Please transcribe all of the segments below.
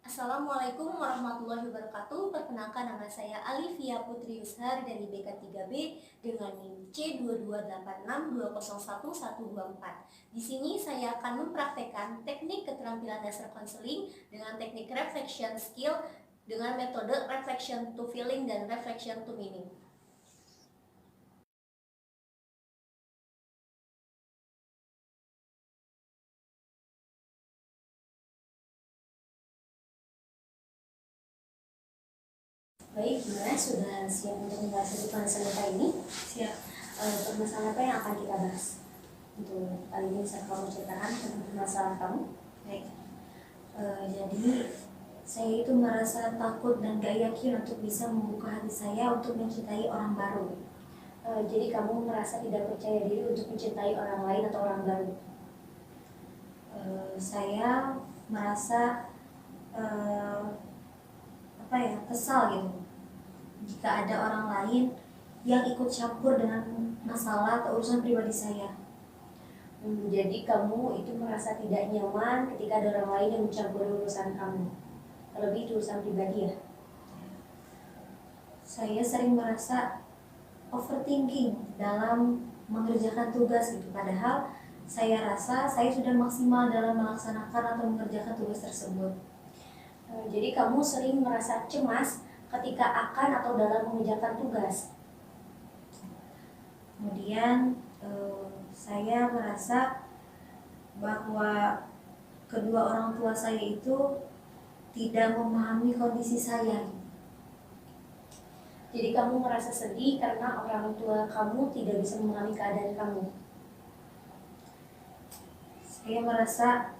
Assalamualaikum warahmatullahi wabarakatuh. Perkenalkan, nama saya Alivia Putri Yushar dari BK3B dengan NIM C2286201124. Di sini saya akan mempraktekkan teknik keterampilan dasar konseling dengan teknik reflection skill dengan metode reflection to feeling dan reflection to meaning. Baik, gimana? Sudah siap untuk membahas permasalahan apa ini? Siap. Permasalahan apa yang akan kita bahas? Untuk kali ini bisa kamu ceritakan tentang permasalahan kamu? Baik. Jadi saya itu merasa takut dan gak yakin untuk bisa membuka hati saya untuk mencintai orang baru. Jadi kamu merasa tidak percaya diri untuk mencintai orang lain atau orang baru. Saya merasa kesal gitu jika ada orang lain yang ikut campur dengan masalah atau urusan pribadi saya. Jadi kamu itu merasa tidak nyaman ketika ada orang lain yang mencampuri urusan kamu, terlebih itu urusan pribadi ya. Saya sering merasa overthinking dalam mengerjakan tugas gitu, padahal saya rasa saya sudah maksimal dalam melaksanakan atau mengerjakan tugas tersebut. Jadi kamu sering merasa cemas ketika akan atau dalam mengerjakan tugas. Kemudian saya merasa bahwa kedua orang tua saya itu tidak memahami kondisi saya. Jadi kamu merasa sedih karena orang tua kamu tidak bisa memahami keadaan kamu. Saya merasa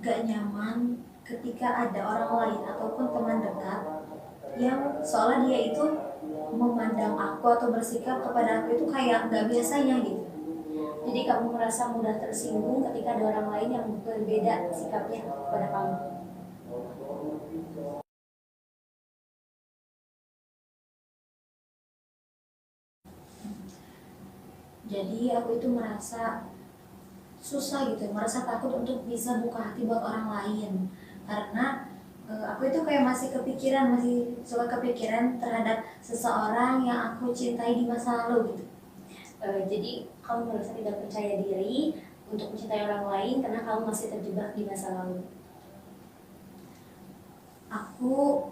gak nyaman ketika ada orang lain ataupun teman dekat yang seolah dia itu memandang aku atau bersikap kepada aku itu kayak gak biasanya gitu. Jadi kamu merasa mudah tersinggung ketika ada orang lain yang berbeda sikapnya kepada kamu. Jadi aku itu merasa susah gitu, merasa takut untuk bisa buka hati buat orang lain karena aku itu kayak masih suka kepikiran terhadap seseorang yang aku cintai di masa lalu gitu. Jadi kamu merasa tidak percaya diri untuk mencintai orang lain karena kamu masih terjebak di masa lalu. Aku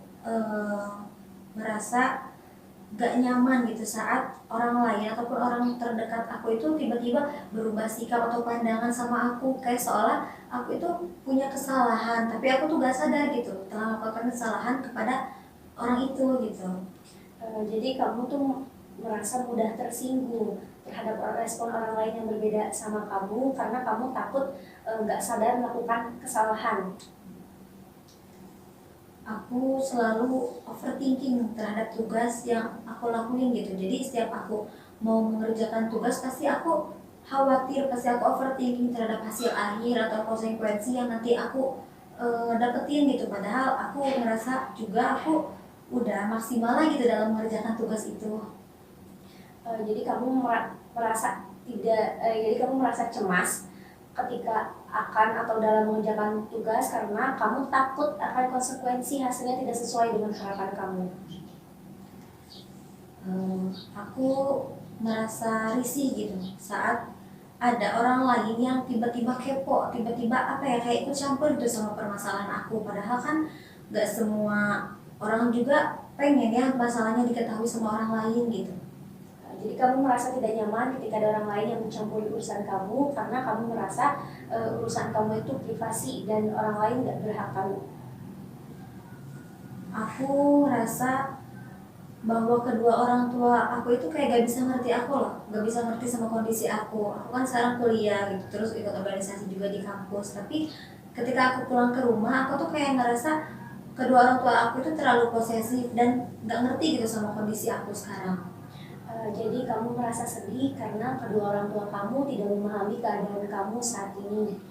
merasa gak nyaman gitu saat orang lain ataupun orang terdekat aku itu tiba-tiba berubah sikap atau pandangan sama aku, kayak seolah aku itu punya kesalahan tapi aku tuh gak sadar gitu telah melakukan kesalahan kepada orang itu gitu. Jadi kamu tuh merasa mudah tersinggung terhadap respon orang lain yang berbeda sama kamu karena kamu takut gak sadar melakukan kesalahan. Aku selalu overthinking terhadap tugas yang aku lakuin gitu. Jadi setiap aku mau mengerjakan tugas pasti aku khawatir, pasti aku overthinking terhadap hasil akhir atau konsekuensi yang nanti aku dapetin gitu. Padahal aku ngerasa juga aku udah maksimal lah gitu dalam mengerjakan tugas itu. Jadi kamu merasa cemas ketika akan atau dalam mengerjakan tugas karena kamu takut akan konsekuensi hasilnya tidak sesuai dengan harapan kamu. Aku merasa risih gitu saat ada orang lain yang tiba-tiba kepo, tiba-tiba kayak ikut campur gitu sama permasalahan aku, padahal kan gak semua orang juga pengen ya masalahnya diketahui sama orang lain gitu. Jadi kamu merasa tidak nyaman ketika ada orang lain yang mencampuri urusan kamu karena kamu merasa urusan kamu itu privasi dan orang lain tidak berhak tahu. Aku merasa bahwa kedua orang tua aku itu kayak gak bisa ngerti aku loh, gak bisa ngerti sama kondisi aku. Aku kan sekarang kuliah gitu, terus ikut organisasi juga di kampus. Tapi ketika aku pulang ke rumah, aku tuh kayak ngerasa kedua orang tua aku itu terlalu posesif dan gak ngerti gitu sama kondisi aku sekarang. Jadi kamu merasa sedih karena kedua orang tua kamu tidak memahami keadaan kamu saat ini.